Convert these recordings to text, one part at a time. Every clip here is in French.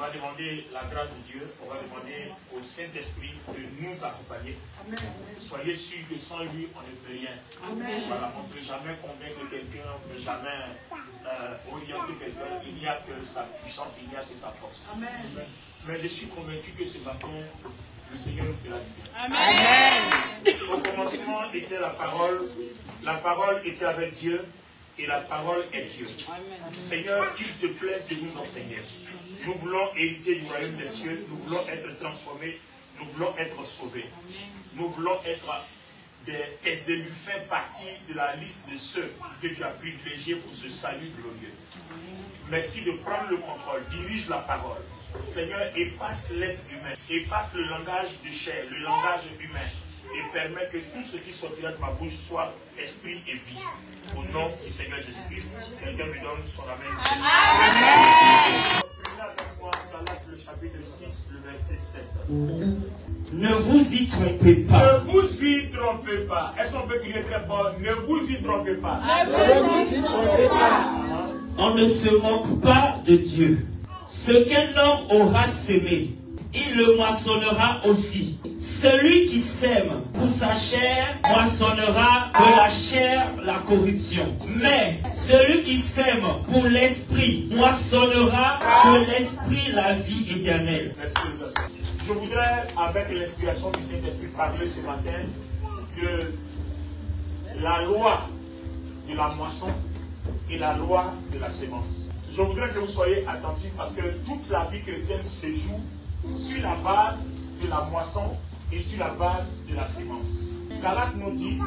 va demander la grâce de Dieu, on va demander au Saint-Esprit de nous accompagner. Amen. Soyez sûrs que sans lui, on ne peut rien. Amen. Voilà, on ne peut jamais convaincre quelqu'un, on ne peut jamais orienter quelqu'un. Il n'y a que sa puissance, il n'y a que sa force. Amen. Amen. Mais je suis convaincu que ce matin, le Seigneur nous fera du bien. Amen. Au commencement était la parole était avec Dieu, et la parole est Dieu. Amen. Seigneur, qu'il te plaise de nous enseigner. Nous voulons hériter du royaume des cieux, nous voulons être transformés, nous voulons être sauvés. Nous voulons être tes élus, faire partie de la liste de ceux que tu as privilégiés pour ce salut glorieux. Merci de prendre le contrôle, dirige la parole. Seigneur, efface l'être humain, efface le langage de chair, le langage humain, et permet que tout ce qui sortira de ma bouche soit esprit et vie. Au nom du Seigneur Jésus-Christ, quelqu'un me donne son amen. Amen. Galates, le chapitre 6, le verset 7. Ne vous y trompez pas. Ne vous y trompez pas. Est-ce qu'on peut crier très fort? Ne vous y trompez pas. Ne vous y trompez pas. On ne se moque pas de Dieu. Ce qu'un homme aura sémé, il le moissonnera aussi. Celui qui sème pour sa chair moissonnera de la chair la corruption. Mais celui qui sème pour l'esprit moissonnera de l'esprit la vie éternelle. Merci. Je voudrais, avec l'inspiration du Saint-Esprit, parler ce matin de la loi de la moisson et la loi de la sémence. Je voudrais que vous soyez attentifs parce que toute la vie chrétienne se joue sur la base de la moisson et sur la base de la sémence. Galates nous dit,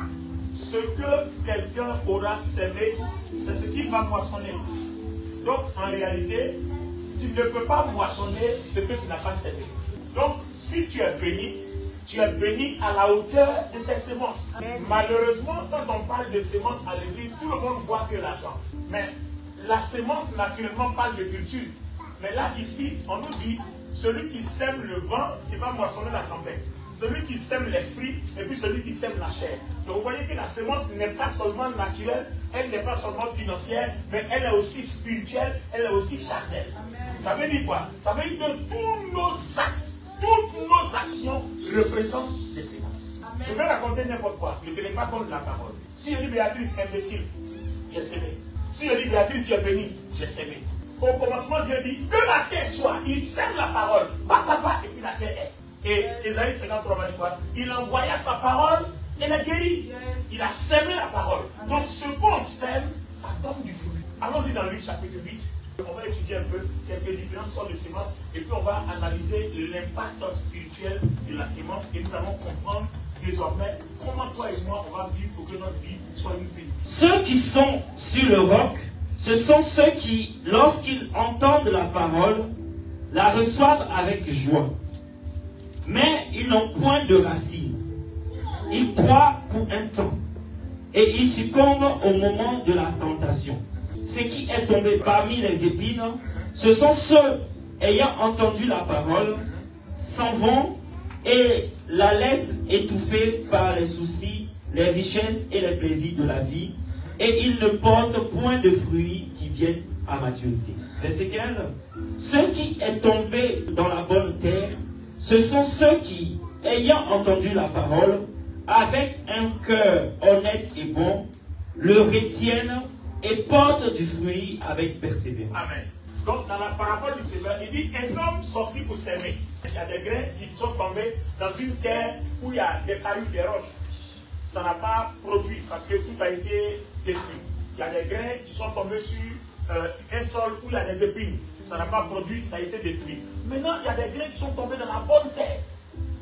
ce que quelqu'un aura sémé, c'est ce qu'il va moissonner. Donc, en réalité, tu ne peux pas moissonner ce que tu n'as pas sémé. Donc, si tu es béni à la hauteur de tes sémences. Malheureusement, quand on parle de sémences à l'église, tout le monde voit que l'argent. Mais la sémence, naturellement, parle de culture. Mais là, ici, on nous dit, celui qui sème le vent, il va moissonner la tempête. Celui qui sème l'esprit, et puis celui qui sème la chair. Donc, vous voyez que la sémence n'est pas seulement naturelle, elle n'est pas seulement financière, mais elle est aussi spirituelle, elle est aussi charnelle. Ça veut dire quoi? Ça veut dire que tous nos actes, toutes nos actions représentent des sémences. Amen. Je vais raconter n'importe quoi, ne tenez pas compte de la parole. Si je dis Béatrice, imbécile, j'ai sémé. Si je dis Béatrice, tu es bénie, j'ai sémé. Au commencement, Dieu dit que la terre soit. Il sème la parole, et puis la terre est. Et Ésaïe 53 m'a dit quoi? Il envoya sa parole et la guérit. Yes. Il a sémé la parole. Amen. Donc ce qu'on sème, ça donne du fruit. Allons-y dans Luc chapitre 8. On va étudier un peu quelques différentes sortes de semences et puis on va analyser l'impact spirituel de la sémence et nous allons comprendre désormais comment toi et moi on va vivre pour que notre vie soit une bénédiction. Ceux qui sont sur le roc, ce sont ceux qui, lorsqu'ils entendent la parole, la reçoivent avec joie. Mais ils n'ont point de racines. Ils croient pour un temps et ils succombent au moment de la tentation. Ce qui est tombé parmi les épines, ce sont ceux ayant entendu la parole, s'en vont et la laissent étouffée par les soucis, les richesses et les plaisirs de la vie, et ils ne portent point de fruits qui viennent à maturité. Verset 15. Ce qui est tombé dans la bonne terre, ce sont ceux qui, ayant entendu la parole, avec un cœur honnête et bon, le retiennent et portent du fruit avec persévérance. Amen. Donc dans la parabole du Seigneur, il dit un homme sorti pour s'aimer. Il y a des grains qui sont tombés dans une terre où il y a des cailloux, des roches. Ça n'a pas produit parce que tout a été détruit. Il y a des grains qui sont tombés sur un sol où il y a des épines. Ça n'a pas produit, ça a été détruit. Maintenant, il y a des grains qui sont tombés dans la bonne terre.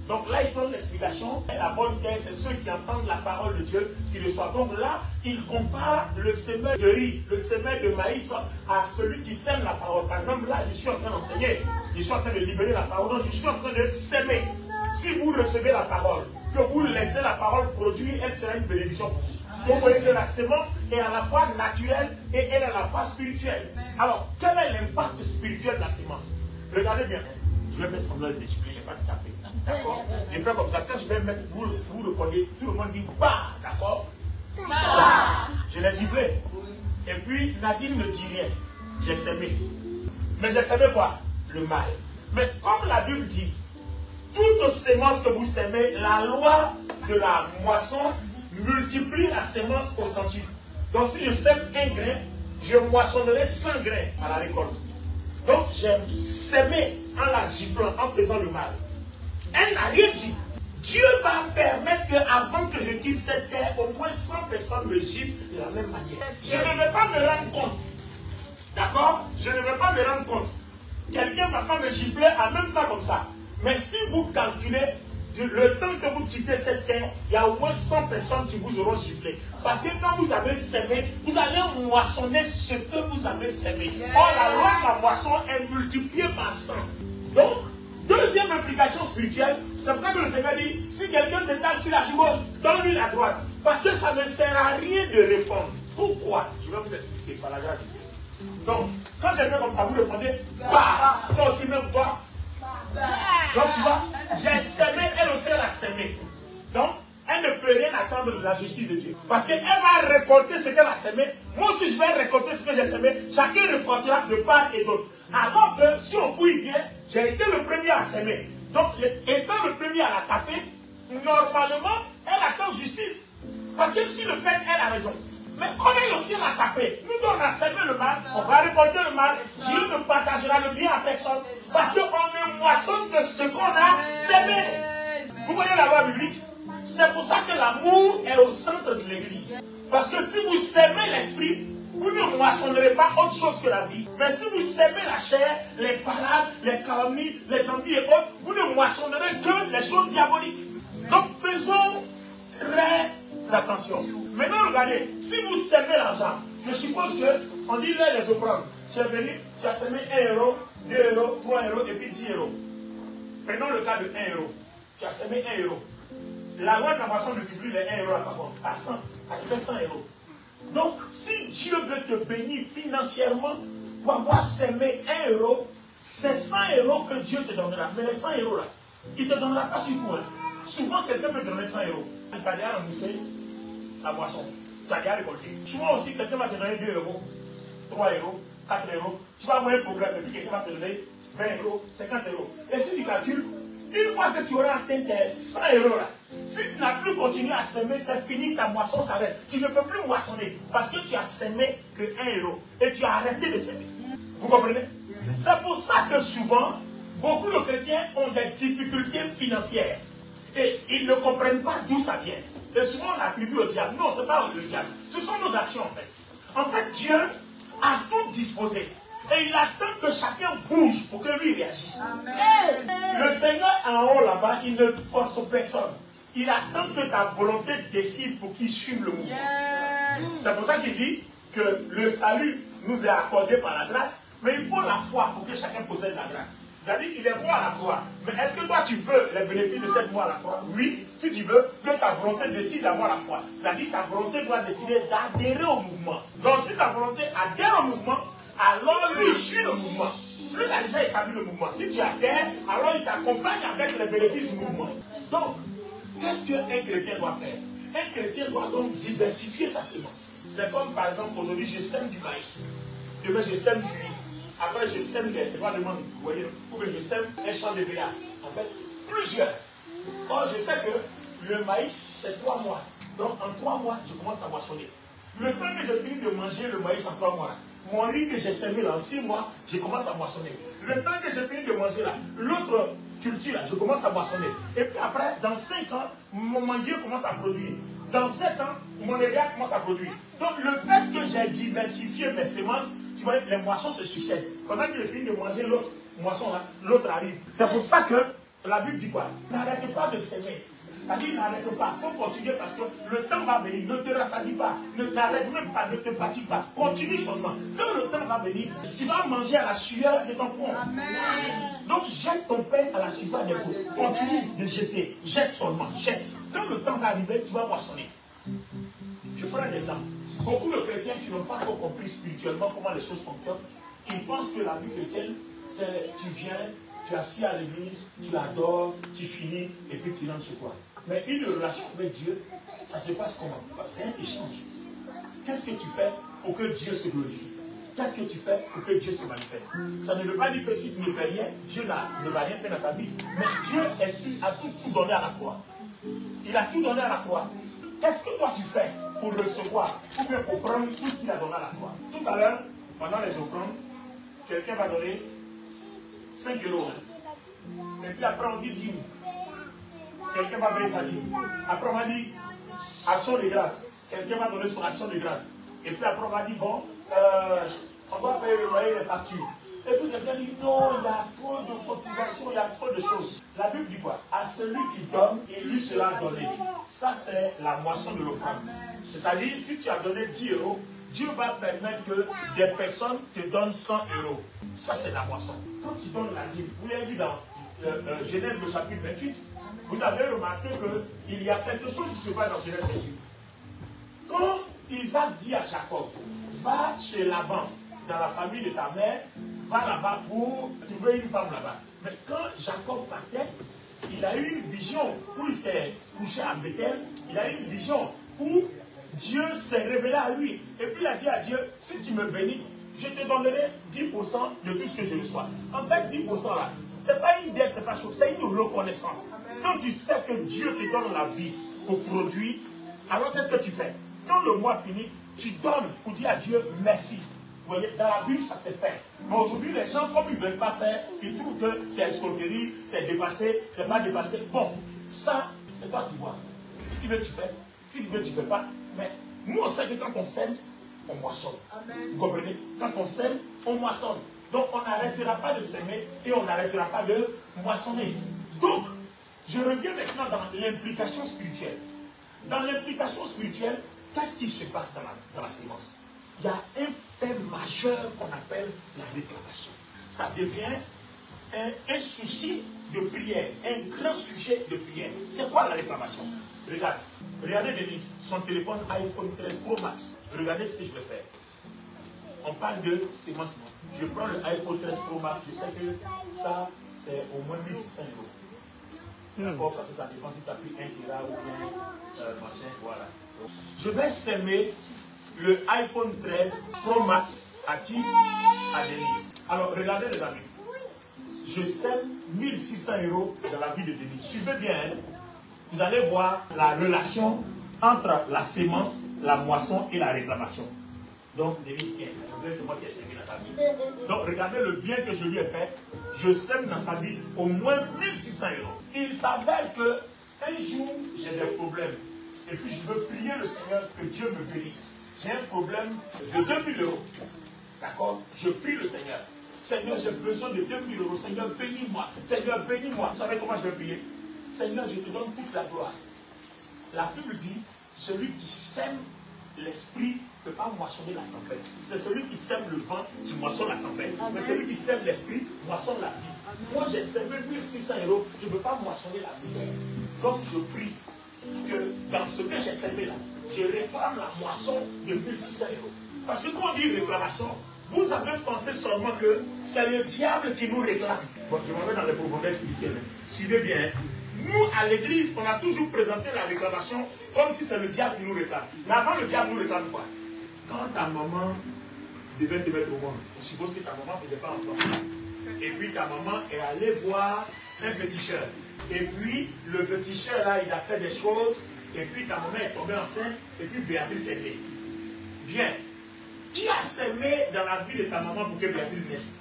Donc là, il donne l'explication. La bonne terre, c'est ceux qui entendent la parole de Dieu, qui reçoivent. Donc là, il compare le semeur de riz, le semeur de maïs à celui qui sème la parole. Par exemple, là, je suis en train d'enseigner, je suis en train de libérer la parole, donc je suis en train de s'aimer. Si vous recevez la parole, que vous laissez la parole produire, elle sera une bénédiction pour vous. Vous voyez que la sémence est à la fois naturelle et elle est à la fois spirituelle. Alors, quel est l'impact spirituel de la sémence? Regardez bien. Je vais faire semblant de multiplier, il n'y a pas de taper. D'accord? Je fais comme ça. Quand je vais mettre, vous répondez, tout le monde dit bah, d'accord? Bah. Je l'ai giblé. Et puis, Nadine ne dit rien. J'ai sémé. Mais j'ai sémé quoi? le mal. Mais comme la Bible dit, toute sémence que vous sémez, la loi de la moisson multiplie la sémence au centuple. Donc si je sème un grain, je moissonnerai 100 grains à la récolte. Donc j'ai sémé en la giflant, en faisant le mal. Elle n'a rien dit. Dieu va permettre qu'avant que je quitte cette terre, au moins 100 personnes me giflent de la même manière. Je ne vais pas me rendre compte. D'accord? Je ne vais pas me rendre compte. Quelqu'un va pas me gifler en même temps comme ça. Mais si vous calculez le temps que vous quittez cette terre, il y a au moins 100 personnes qui vous auront giflé. Parce que quand vous avez sémé, vous allez moissonner ce que vous avez sémé. Or, la loi de la moisson est multipliée par 100. Donc, deuxième implication spirituelle, c'est pour ça que le Seigneur dit, si quelqu'un te tape sur la joue gauche, donne-lui la droite. Parce que ça ne sert à rien de répondre. Pourquoi? Je vais vous expliquer par la grâce de Dieu. Donc, quand j'ai fait comme ça, vous répondez, bah, toi aussi même toi. Donc tu vois, j'ai sémé, elle aussi elle a sémé. Donc, elle ne peut rien attendre de la justice de Dieu. Parce qu'elle va récolter ce qu'elle a sémé. Moi aussi, je vais récolter ce que j'ai sémé. Chacun récoltera de part et d'autre. Alors que, si on fouille bien, j'ai été le premier à sémer. Donc, étant le premier à la taper, normalement, elle attend justice. Parce que si le fait, elle a raison. Mais comme elle aussi l'a tapé, nous on a sémé le mal, on va récolter le mal, Dieu ne partagera le bien à personne. Parce qu'on ne moissonne que ce qu'on a sémé. Vous voyez la loi biblique? C'est pour ça que l'amour est au centre de l'église. Parce que si vous sémez l'esprit, vous ne moissonnerez pas autre chose que la vie. Mais si vous sémez la chair, les parades, les calomnies, les envies et autres, vous ne moissonnerez que les choses diaboliques. Donc faisons très attention. Maintenant, regardez, si vous sémez l'argent, je suppose qu'on dit les offrandes. Tu es venu, tu as sémé 1 euro, 2 euros, 3 euros et puis 10 euros. Prenons le cas de 1 euro. Tu as sémé 1 euro. La loi de la moisson multiplie les 1 euro à 100. Ça te fait 100 euros. Donc, si Dieu veut te bénir financièrement pour avoir sémé 1 euro, c'est 100 euros que Dieu te donnera. Mais les 100 euros là, il ne te donnera pas sur coup. Souvent, quelqu'un peut te donner 100 euros. Il t'a déjà remboursé la moisson. Tu as déjà récolté. Souvent aussi, quelqu'un va te donner 2 euros, 3 euros, 4 euros. Tu vas avoir un problème et puis quelqu'un va te donner 20 euros, 50 euros. Et si tu calcules, une fois que tu auras atteint tes 100 euros là, si tu n'as plus continué à semer, c'est fini, ta moisson s'arrête. Tu ne peux plus moissonner parce que tu as semé que 1 euro et tu as arrêté de semer. Vous comprenez? C'est pour ça que souvent, beaucoup de chrétiens ont des difficultés financières et ils ne comprennent pas d'où ça vient. Et souvent on attribue au diable. Non, ce n'est pas le diable. Ce sont nos actions en fait. En fait, Dieu a tout disposé. Et il attend que chacun bouge pour que lui réagisse. Amen. Le Seigneur en haut là-bas, il ne force personne. Il attend que ta volonté décide pour qu'il suive le mouvement. Yes. C'est pour ça qu'il dit que le salut nous est accordé par la grâce, mais il faut la foi pour que chacun possède la grâce. C'est-à-dire qu'il est mort à la croix. Mais est-ce que toi tu veux les bénéfices de cette mort à la croix? Oui, si tu veux que ta volonté décide d'avoir la foi. C'est-à-dire que ta volonté doit décider d'adhérer au mouvement. Donc si ta volonté adhère au mouvement, alors lui suit le mouvement. Lui a déjà établi le mouvement. Si tu adhères, alors il t'accompagne avec les bénéfices du mouvement. Donc, qu'est-ce qu'un chrétien doit faire? Un chrétien doit donc diversifier sa sémence. C'est comme par exemple aujourd'hui je sème du maïs. Demain je sème du riz. Après je sème des droits de monde. Vous voyez? Ou bien je sème un champ de blé. En fait, plusieurs. Or je sais que le maïs c'est 3 mois. Donc en 3 mois, je commence à moissonner. Le temps que je finis de manger le maïs en 3 mois, mon riz que j'ai semé là en 6 mois, je commence à moissonner. Le temps que j'ai fini de manger là, l'autre culture là, je commence à moissonner. Et puis après, dans 5 ans, mon manguier commence à produire. Dans 7 ans, mon éléa commence à produire. Donc le fait que j'ai diversifié mes semences, tu vois, les moissons se succèdent. Pendant que j'ai fini de manger l'autre moisson là, l'autre arrive. C'est pour ça que la Bible dit quoi? N'arrêtez pas de semer. C'est-à-dire, n'arrête pas, il faut continuer parce que le temps va venir, ne te rassasie pas, n'arrête même pas, ne te fatigue pas, continue seulement. Quand le temps va venir, tu vas manger à la sueur de ton front. Donc jette ton pain à la sueur des autres, continue de jeter, jette seulement, jette. Quand le temps va arriver, tu vas moissonner. Je prends un exemple. Beaucoup de chrétiens qui n'ont pas encore compris spirituellement comment les choses fonctionnent, ils pensent que la vie chrétienne, c'est tu viens, tu es assis à l'église, tu adores, tu finis et puis tu rentres chez toi. Mais une relation avec Dieu, ça se passe comment? C'est un échange. Qu'est-ce que tu fais pour que Dieu se glorifie? qu'est-ce que tu fais pour que Dieu se manifeste? Ça ne veut pas dire que si tu ne fais rien, Dieu ne va rien faire dans ta vie. Mais Dieu a tout donné à la croix. Il a tout donné à la croix. Qu'est-ce que toi tu fais pour recevoir, ou bien pour prendre tout ce qu'il a donné à la croix? Tout à l'heure, pendant les offrandes, quelqu'un va donner 5 €. Et puis après on dit 10 000. Quelqu'un va payer sa dîme. Après on va dire action de grâce. Quelqu'un va donner son action de grâce. Et puis après on va dire bon, on va payer le loyer, les factures. Et puis quelqu'un dit non, il y a trop de cotisations, il y a trop de choses. La Bible dit quoi? À celui qui donne, il lui sera donné. Ça c'est la moisson de l'offrande. C'est-à-dire si tu as donné 10 €, Dieu va permettre que des personnes te donnent 100 €. Ça c'est la moisson. Quand tu donnes la dîme, vous l'avez vu dans Genèse le chapitre 28, vous avez remarqué qu'il y a quelque chose qui se passe dans Genèse 28. Quand Isaac dit à Jacob, va chez Laban, dans la famille de ta mère, va là-bas pour trouver une femme là-bas. Mais quand Jacob partait, il a eu une vision où il s'est couché à Bethel, il a eu une vision où Dieu s'est révélé à lui. Et puis il a dit à Dieu, si tu me bénis, je te donnerai 10% de tout ce que je reçois. En fait, 10% là, ce n'est pas une dette, ce n'est pas chose, c'est une reconnaissance. Quand tu sais que Dieu te donne la vie au produit, alors qu'est-ce que tu fais? Quand le mois finit, tu donnes pour dire à Dieu merci. Vous voyez, dans la Bible, ça s'est fait. Mais aujourd'hui, les gens, comme ils ne veulent pas faire, ils trouvent que c'est escroquerie, c'est dépassé, c'est pas dépassé. Bon, ça, c'est toi qui vois. Si tu veux, tu fais. Si tu veux, tu ne fais pas. Mais nous, on sait que quand on sème, on moissonne. Vous comprenez? Quand on sème, on moissonne. Donc, on n'arrêtera pas de s'aimer et on n'arrêtera pas de moissonner. Donc, je reviens maintenant dans l'implication spirituelle. Dans l'implication spirituelle, qu'est-ce qui se passe dans la sémence? Il y a un fait majeur qu'on appelle la réclamation. Ça devient un souci de prière, un grand sujet de prière. C'est quoi la réclamation? Regardez Denise, son téléphone iPhone 13 Pro Max. Regardez ce que je vais faire. On parle de sémencement. Je prends le iPhone 13 Pro Max, je sais que ça, c'est au moins 1600 €. D'accord, parce que ça dépend si tu as pris 1 Tera ou bien machin, voilà. Je vais s'aimer le iPhone 13 Pro Max à qui? À Denise. Alors, regardez les amis. Je sème 1600 € dans la vie de Denise. Suivez bien, hein? Vous allez voir la relation entre la sémence, la moisson et la réclamation. Donc, Denise, tiens, c'est moi qui ai sémé dans ta vie. Donc, regardez le bien que je lui ai fait. Je sème dans sa vie au moins 1600 €. Il s'avère qu'un jour, j'ai des problèmes. Et puis, je veux prier le Seigneur que Dieu me bénisse. J'ai un problème de 2000 €. D'accord? Je prie le Seigneur. Seigneur, j'ai besoin de 2000 €. Seigneur, bénis-moi. Seigneur, bénis-moi. Vous savez comment je vais prier? Seigneur, je te donne toute la gloire. La Bible dit, celui qui sème l'esprit ne peut pas moissonner la tempête. C'est celui qui sème le vent qui moissonne la tempête. Amen. Mais celui qui sème l'esprit moissonne la vie. Amen. Moi, j'ai semé 1600 €. Je ne peux pas moissonner la misère. Donc, je prie que dans ce que j'ai semé là, je réclame la moisson de 1600 €. Parce que quand on dit réclamation, vous avez pensé seulement que c'est le diable qui nous réclame. Bon, je m'en vais dans les profondeurs spirituelles. Suivez bien. Nous, à l'église, on a toujours présenté la réclamation comme si c'est le diable qui nous réclame. Mais avant, le diable nous réclame quoi? Quand ta maman devait te mettre au monde, on suppose que ta maman ne faisait pas enfant. Et puis ta maman est allée voir un féticheur. Et puis, le féticheur, là, il a fait des choses. Et puis, ta maman est tombée enceinte. Et puis, Béatrice est née. Bien. Qui a semé dans la vie de ta maman pour que Béatrice naisse?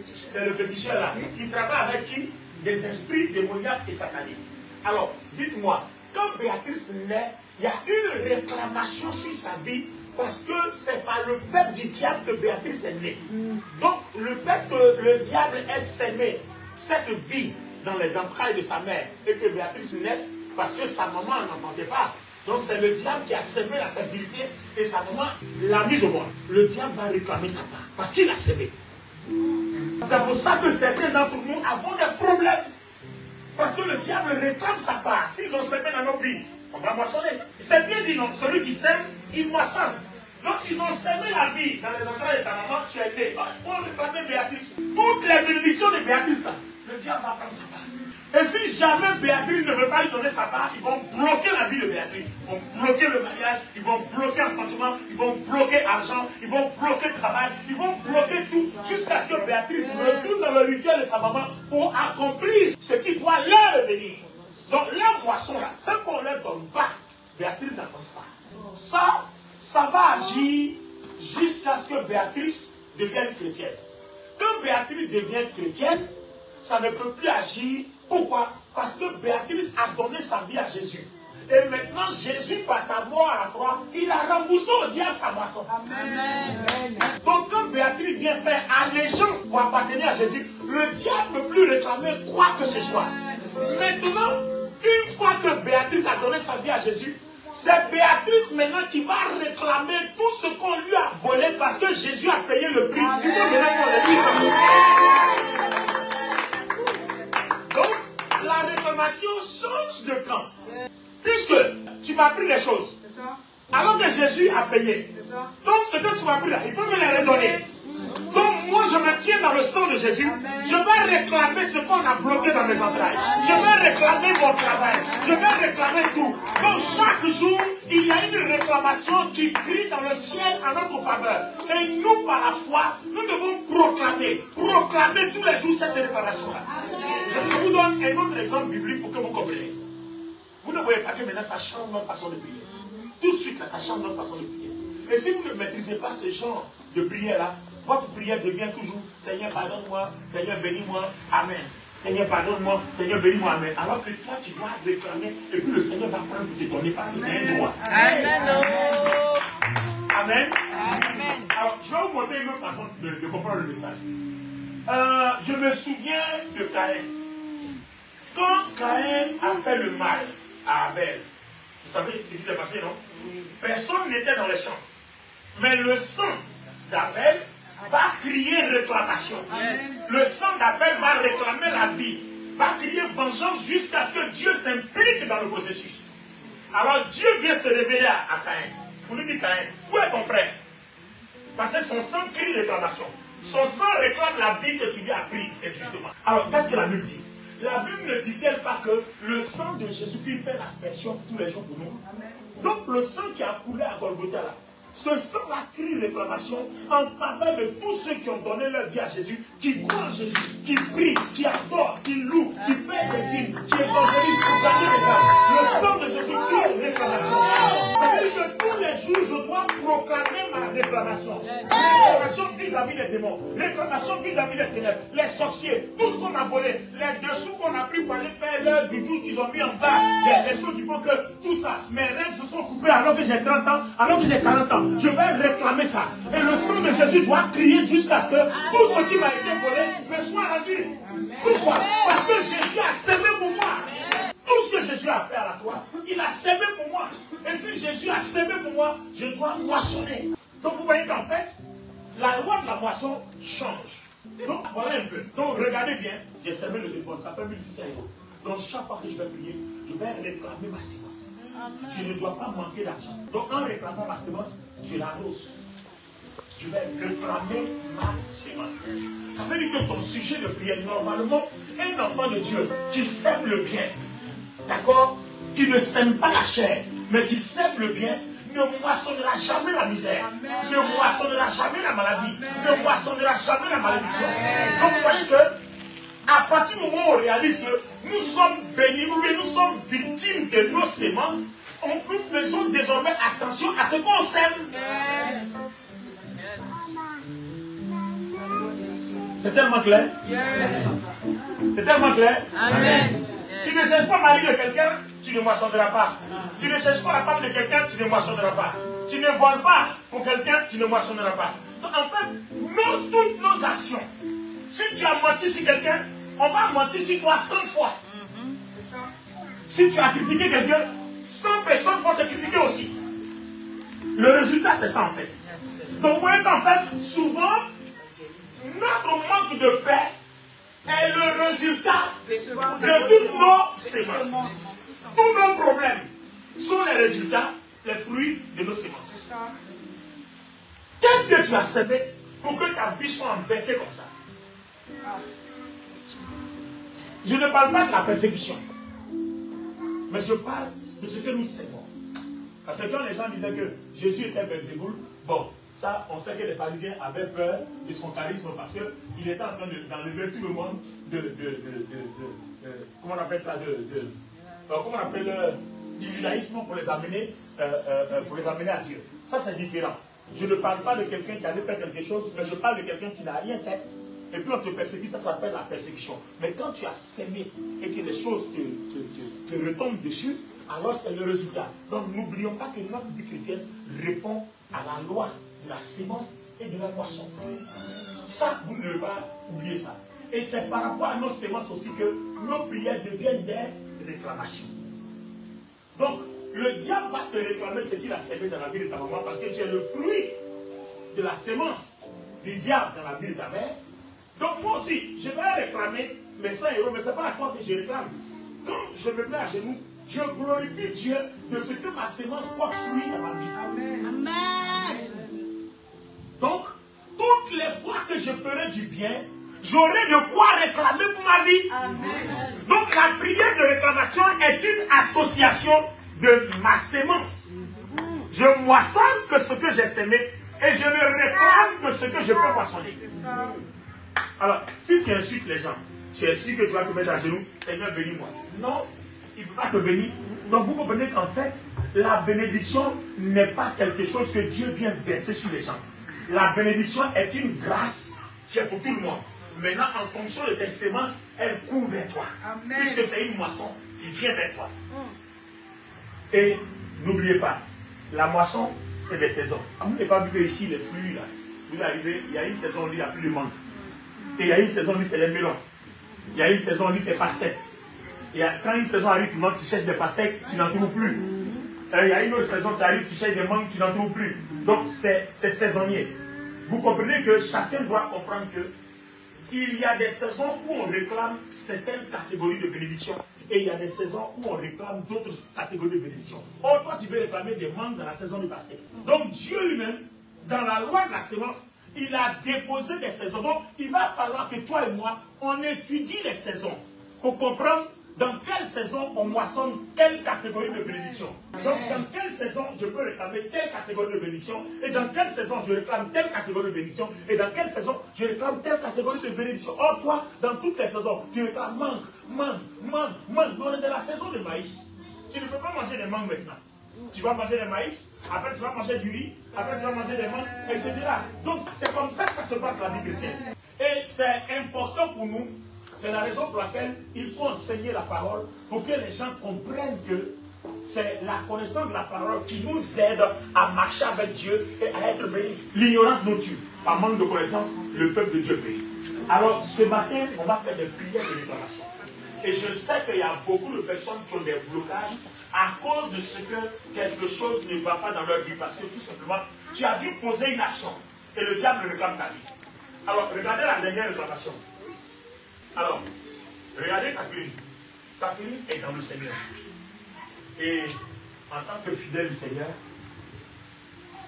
C'est le féticheur, là. Qui travaille avec qui? Des esprits démoniaques et sataniques. Alors, dites-moi, quand Béatrice naît, il y a une réclamation sur sa vie parce que c'est par le fait du diable que Béatrice est née. Donc, le fait que le diable ait sémé cette vie dans les entrailles de sa mère et que Béatrice naisse parce que sa maman n'entendait pas. Donc, c'est le diable qui a sémé la fertilité et sa maman l'a mise au monde. Le diable va réclamer sa part parce qu'il a sémé. C'est pour ça que certains d'entre nous avons des problèmes. Parce que le diable réclame sa part. S'ils ont sémé dans nos vies, on va moissonner. C'est bien dit, non? Celui qui sème, il moissonne. Donc, ils ont sémé la vie dans les entrailles de ta maman, tu es né. Pour réclamer Béatrice. Toutes les bénédictions de Béatrice, là, le diable va prendre sa part. Et si jamais Béatrice ne veut pas lui donner sa part, ils vont bloquer la vie de Béatrice. Ils vont bloquer le mariage, ils vont bloquer l'enfantement, ils vont bloquer l'argent, ils vont bloquer le travail, ils vont bloquer tout jusqu'à ce que Béatrice retourne dans le rituel de sa maman pour accomplir ce qui doit leur venir. Donc la moisson là, tant qu'on ne leur donne pas, Béatrice n'avance pas. Ça va agir jusqu'à ce que Béatrice devienne chrétienne. Quand Béatrice devient chrétienne, ça ne peut plus agir. Pourquoi? Parce que Béatrice a donné sa vie à Jésus. Et maintenant, Jésus, par sa mort à la croix, il a remboursé au diable sa moisson. Amen. Donc, quand Béatrice vient faire allégeance pour appartenir à Jésus, le diable ne peut plus réclamer quoi que ce soit. Maintenant, une fois que Béatrice a donné sa vie à Jésus, c'est Béatrice maintenant qui va réclamer tout ce qu'on lui a volé parce que Jésus a payé le prix. Donc, la réclamation change de camp. Puisque tu m'as pris les choses, alors que Jésus a payé. Donc, ce que tu m'as pris là, il peut me les redonner. Donc, moi, je me tiens dans le sang de Jésus. Je vais réclamer ce qu'on a bloqué dans mes entrailles. Je vais réclamer mon travail. Je vais réclamer tout. Donc, chaque jour, il y a une réclamation qui crie dans le ciel en notre faveur. Et nous, par la foi, nous devons proclamer tous les jours cette réclamation-là. Je vous donne un autre exemple biblique pour que vous compreniez. Vous ne voyez pas que maintenant ça change notre façon de prier. Tout de suite, là, ça change notre façon de prier. Et si vous ne maîtrisez pas ce genre de prière-là, votre prière devient toujours Seigneur, pardonne-moi, Seigneur, bénis-moi, Amen. Seigneur, pardonne-moi, Seigneur, bénis-moi, Amen. Alors que toi, tu dois réclamer et puis le Seigneur va prendre pour te donner parce que c'est un droit. Amen. Amen. Amen. Alors, je vais vous montrer une autre façon de comprendre le message. Je me souviens de Caïn. Quand Caïn a fait le mal à Abel, vous savez ce qui s'est passé, non? Personne n'était dans les champs. Mais le sang d'Abel va crier réclamation. Le sang d'Abel va réclamer la vie, va crier vengeance jusqu'à ce que Dieu s'implique dans le processus. Alors Dieu vient se révéler à Caïn. Pour lui dire, Caïn, où est ton frère? Parce que son sang crie réclamation. Son sang réclame la vie que tu lui as prise, justement. Alors, qu'est-ce que la Bible dit? La Bible ne dit-elle pas que le sang de Jésus-Christ fait l'aspersion tous les jours pour nous? Donc, le sang qui a coulé à Golgotha, là, ce sang-là crie réclamation en faveur de tous ceux qui ont donné leur vie à Jésus, qui croient en Jésus, qui prient, qui adorent, qui louent, qui paient des dîmes, qui évangélisent pour gagner les âmes. Le sang de Jésus crie réclamation. Ça veut dire que tous les jours, je dois proclamer ma réclamation. Réclamation vis-à-vis des démons, réclamation vis-à-vis des ténèbres, les sorciers, tout ce qu'on a volé, les dessous qu'on a pris pour aller faire l'heure du jour qu'ils ont mis en bas, les choses qui font que tout ça, mes rêves se sont coupés alors que j'ai 30 ans, alors que j'ai 40 ans. Je vais réclamer ça. Et le sang de Jésus doit crier jusqu'à ce que tout ce qui m'a été volé me soit rendu. Pourquoi? Parce que Jésus a sémé pour moi. Tout ce que Jésus a fait à la croix, il a sémé pour moi. Et si Jésus a sémé pour moi, je dois moissonner. Donc vous voyez qu'en fait, la loi de la moisson change. Donc voilà un peu. Donc regardez bien, j'ai sémé le dépôt, ça fait 1600 €. Donc chaque fois que je vais prier, je vais réclamer ma sémence. Je ne dois pas manquer d'argent. Donc en réclamant ma sémence, je l'arrose. Je vais réclamer ma sémence. Ça veut dire que ton sujet de prière, normalement, un enfant de Dieu qui sème le bien, d'accord, qui ne sème pas la chair, mais qui sème le bien, ne moissonnera jamais la misère, ne moissonnera jamais la maladie, ne moissonnera jamais la malédiction. Donc vous voyez que, à partir du moment où on réalise que nous sommes bénis, nous sommes victimes de nos sémences, nous faisons désormais attention à ce qu'on sème. C'est tellement clair? C'est tellement clair? Amen. Tu ne cherches pas le mari de quelqu'un, tu ne moissonneras pas. Tu ne cherches pas la femme de quelqu'un, tu ne moissonneras pas. Tu ne voles pas pour quelqu'un, tu ne moissonneras pas. Donc en fait, toutes nos actions, si tu as menti sur quelqu'un, on va mentir sur toi 100 fois. Si tu as critiqué quelqu'un, 100 personnes vont te critiquer aussi. Le résultat, c'est ça en fait. Donc vous voyez qu'en fait, souvent, notre manque de paix est le résultat de toutes nos sémences. Tous nos problèmes sont les résultats, les fruits de nos sémences. Qu'est-ce que tu as semé pour que ta vie soit embêtée comme ça? Je ne parle pas de la persécution. Mais je parle de ce que nous savons. Parce que quand les gens disaient que Jésus était Belzéboul, bon, ça, on sait que les pharisiens avaient peur de son charisme parce qu'il était en train d'enlever tout le monde comment on appelle ça, comment on appelle du judaïsme pour les amener à Dieu. Ça, c'est différent. Je ne parle pas de quelqu'un qui avait fait quelque chose, mais je parle de quelqu'un qui n'a rien fait. Et puis on te persécute, ça s'appelle la persécution. Mais quand tu as sémé et que les choses te retombent dessus, alors c'est le résultat. Donc n'oublions pas que notre vie chrétienne répond à la loi de la sémence et de la moisson. Ça, vous ne devez pas oublier ça. Et c'est par rapport à nos sémences aussi que nos prières deviennent des réclamations. Donc, le diable va te réclamer ce qu'il a sémé dans la vie de ta maman parce que tu es le fruit de la sémence du diable dans la vie de ta mère. Donc moi aussi, je vais réclamer mes 100 €, mais ce n'est pas à toi que je réclame. Quand je me mets à genoux, je glorifie Dieu de ce que ma sémence porte fruit dans ma vie. Amen. Amen. Donc, toutes les fois que je ferai du bien, j'aurai de quoi réclamer pour ma vie. Amen. Donc la prière de réclamation est une association de ma sémence. Je moissonne que ce que j'ai sémé et je ne réclame que ce que je peux moissonner. Alors, si tu insultes les gens, tu es sûr que tu vas te mettre à genoux, Seigneur bénis-moi. Non, il ne peut pas te bénir. Donc vous comprenez qu'en fait, la bénédiction n'est pas quelque chose que Dieu vient verser sur les gens. La bénédiction est une grâce qui est pour tout le monde. Maintenant, en fonction de tes sémences, elle court vers toi. Amen. Puisque c'est une moisson qui vient vers toi. Et n'oubliez pas, la moisson, c'est des saisons. Vous n'avez pas vu que ici, les fruits, là, vous arrivez, il y a une saison où il n'y a plus de mangue. Et il y a une saison où c'est les melons. Il y a une saison où c'est pastèques. Quand une saison arrive, tu cherches des pastèques, tu n'en trouves plus. Il y a une autre saison qui arrive, tu cherches des mangues, tu n'en trouves plus. Donc c'est saisonnier. Vous comprenez que chacun doit comprendre que il y a des saisons où on réclame certaines catégories de bénédiction. Et il y a des saisons où on réclame d'autres catégories de bénédiction. Or, toi, tu veux réclamer des mangues dans la saison du pastèque. Donc Dieu lui-même, dans la loi de la sémence, il a déposé des saisons. Donc, il va falloir que toi et moi, on étudie les saisons pour comprendre dans quelle saison on moissonne quelle catégorie de bénédiction. Donc, dans quelle saison je peux réclamer telle catégorie de bénédiction et dans quelle saison je réclame telle catégorie de bénédiction et dans quelle saison je réclame telle catégorie de bénédiction. Or, toi, dans toutes les saisons, tu réclames mangue. On est dans la saison de maïs. Tu ne peux pas manger des mangues maintenant. Tu vas manger des maïs, après tu vas manger du riz, après tu vas manger des mangues, etc. Donc c'est comme ça que ça se passe la vie chrétienne. Et c'est important pour nous, c'est la raison pour laquelle il faut enseigner la parole pour que les gens comprennent que c'est la connaissance de la parole qui nous aide à marcher avec Dieu et à être bénis. L'ignorance nous tue. Par manque de connaissance, le peuple de Dieu périt. Alors ce matin, on va faire des prières de réclamation. Et je sais qu'il y a beaucoup de personnes qui ont des blocages à cause de ce que quelque chose ne va pas dans leur vie. Parce que tout simplement, tu as dû poser une action. Et le diable réclame ta vie. Alors, regardez la dernière réclamation. Alors, regardez Catherine. Catherine est dans le Seigneur. Et en tant que fidèle du Seigneur,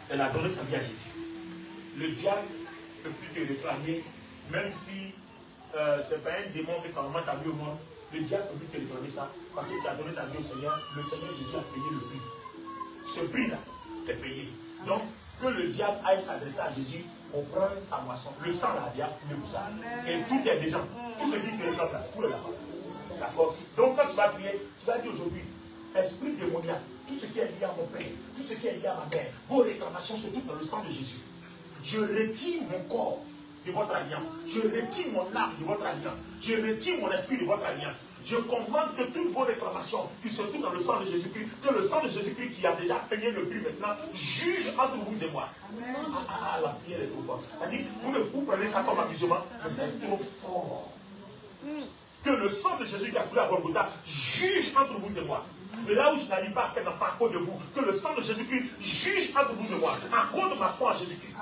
elle a donné sa vie à Jésus. Le diable ne peut plus te réclamer, même si ce n'est pas un démon que tu as vu au monde. Le diable peut plus te réclamer ça parce que tu as donné ta vie au Seigneur. Le Seigneur Jésus a payé le prix. Ce prix-là est payé. Donc, que le diable aille s'adresser à Jésus, on prend sa moisson. Le sang là, il y a plus pour ça. Et tout est déjà. Tout ce qui te réclame là, tout est là. D'accord? Donc, quand tu vas prier, tu vas dire aujourd'hui, esprit démoniaque, tout ce qui est lié à mon père, tout ce qui est lié à ma mère, vos réclamations se trouvent dans le sang de Jésus. Je retire mon corps de votre alliance. Je retire mon âme de votre alliance. Je retire mon esprit de votre alliance. Je commande que toutes vos réclamations qui se trouvent dans le sang de Jésus-Christ, que le sang de Jésus-Christ qui a déjà payé le prix maintenant, juge entre vous et moi. Amen. La prière est trop forte. C'est-à-dire, vous prenez ça comme amusement, mais c'est trop fort. Que le sang de Jésus qui a coulé à Golgotha juge entre vous et moi. Mais là où je n'arrive pas à faire l'enfant à cause de vous, que le sang de Jésus-Christ juge entre vous et moi, à cause de ma foi en Jésus-Christ.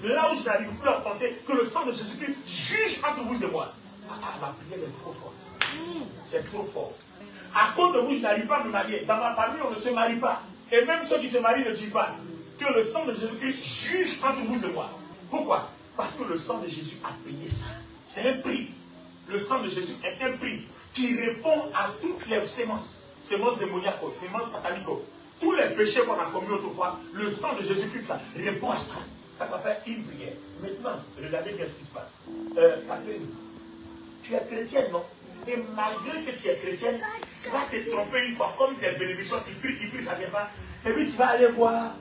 Là où je n'arrive plus à affronter, que le sang de Jésus-Christ juge entre vous et moi. La prière est trop forte. C'est trop fort. À cause de vous, je n'arrive pas à me marier. Dans ma famille, on ne se marie pas. Et même ceux qui se marient ne disent pas. Que le sang de Jésus-Christ juge entre vous et moi. Pourquoi? Parce que le sang de Jésus a payé ça. C'est un prix. le sang de Jésus est un prix qui répond à toutes les sémences démoniaques, sémences sataniques, tous les péchés qu'on a commis autrefois. Le sang de Jésus-Christ répond à ça. Ça fait une prière. Maintenant, regardez bien ce qui se passe. Catherine, tu es chrétienne, non? Et malgré que tu es chrétienne, tu vas te tromper une fois, comme des bénédictions, tu pries, ça ne vient pas. Et puis tu vas aller voir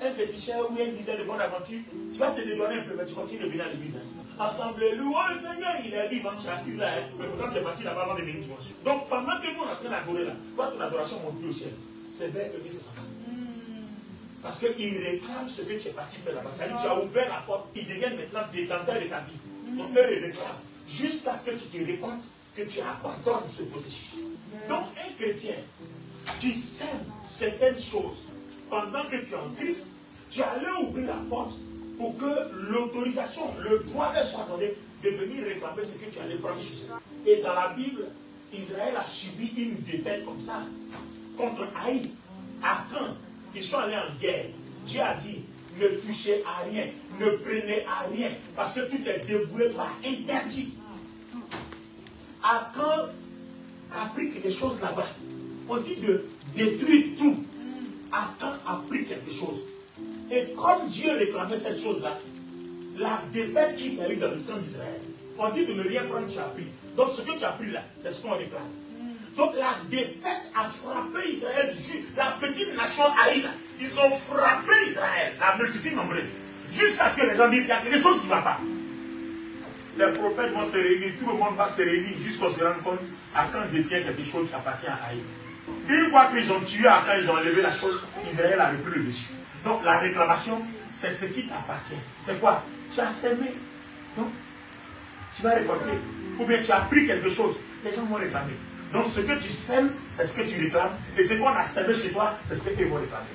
un féticheur ou un diseur de bonne aventure, tu vas te dédouaner un peu, mais tu continues de venir à l'église. Ensemble, louons le Seigneur, il est vivant, tu es assise là, mais pourtant tu es parti là-bas avant de venir dimanche. Donc pendant que nous on est en train d'adorer là, toi ton adoration monte plus au ciel. C'est vers eux que c'est ça. Parce qu'ils réclament ce que tu es parti faire là-bas. C'est-à-dire que tu as ouvert la porte, ils deviennent maintenant détenteurs de ta vie. Donc eux les réclament. Jusqu'à ce que tu te répandes, que tu abandonnes ce processus. Donc un chrétien qui sème certaines choses pendant que tu es en Christ, tu allais ouvrir la porte pour que l'autorisation, le droit leur soit donné de venir réclamer ce que tu allais prendre chez eux. Et dans la Bible, Israël a subi une défaite comme ça contre Haï. Akan, ils sont allés en guerre. Dieu a dit, ne touchez à rien, ne prenez à rien, parce que tout est dévoué par interdit. Akan a pris quelque chose là-bas. On dit de détruire tout. Akan a pris quelque chose. Et comme Dieu réclamait cette chose-là, la défaite qu'il y a eu dans le camp d'Israël, on dit de ne rien prendre, tu as pris. Donc ce que tu as pris là, c'est ce qu'on réclame. Donc la défaite a frappé Israël. La petite nation Haï, ils ont frappé Israël, la multitude nombreuse. Jusqu'à ce que les gens disent qu'il y a quelque chose qui ne va pas. Les prophètes vont se réunir, tout le monde va se réunir jusqu'à se rendre compte à quand détient quelque chose qui appartient à Haï. Une fois qu'ils ont tué, à quand ils ont enlevé la chose, Israël a repris le dessus. Donc la réclamation, c'est ce qui t'appartient. C'est quoi? Tu as sémé. Donc, tu vas récolter. Ou bien tu as pris quelque chose. Les gens vont réclamer. Donc ce que tu sèmes, c'est ce que tu réclames. Et ce qu'on a sémé chez toi, c'est ce qu'ils vont réclamer.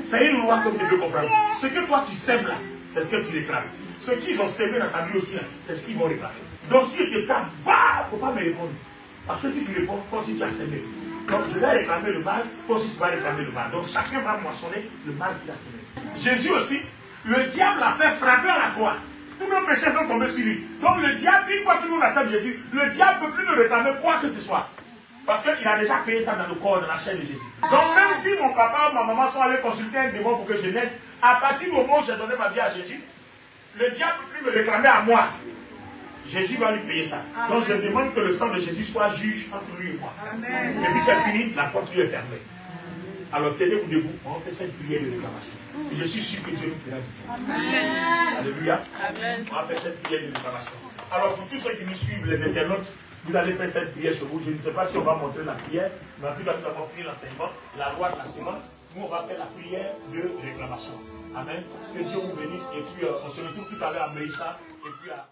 C'est une loi comme tu peux comprendre. Ce que toi tu sèmes là, c'est ce que tu réclames. Ce qu'ils ont sémé dans ta vie aussi, c'est ce qu'ils vont réclamer. Donc si tu te calmes, il ne faut pas me répondre. Parce que si tu réponds, comme si tu as sémé. Donc je vais réclamer le mal, comme si tu vas réclamer le mal. Donc chacun va moissonner le mal qu'il a sémé. Jésus aussi, le diable l'a fait frapper à la croix. Tous nos péchés sont tombés sur lui. Donc le diable, une fois que nous acceptons Jésus, le diable ne peut plus nous réclamer quoi que ce soit. Parce qu'il a déjà payé ça dans le corps, dans la chair de Jésus. Donc même si mon papa ou ma maman sont allés consulter un démon pour que je naisse, à partir du moment où j'ai donné ma vie à Jésus, le diable ne peut plus me réclamer à moi. Jésus va lui payer ça. Amen. Donc je demande que le sang de Jésus soit juge entre lui et moi. Amen. Et puis c'est fini, la porte lui est fermée. Alors tenez-vous debout, on fait cette prière de réclamation. Et je suis sûr que Dieu nous fera du bien. Alléluia. Amen. On va faire cette prière de réclamation. Alors pour tous ceux qui nous suivent, les internautes, vous allez faire cette prière chez vous. Je ne sais pas si on va montrer la prière, mais en tout cas, nous avons fini l'enseignement, la loi de la sémence. Nous, on va faire la prière de réclamation. Amen. Que Dieu vous bénisse. Et puis, on se retrouve tout à l'heure à Meïssa. Et puis à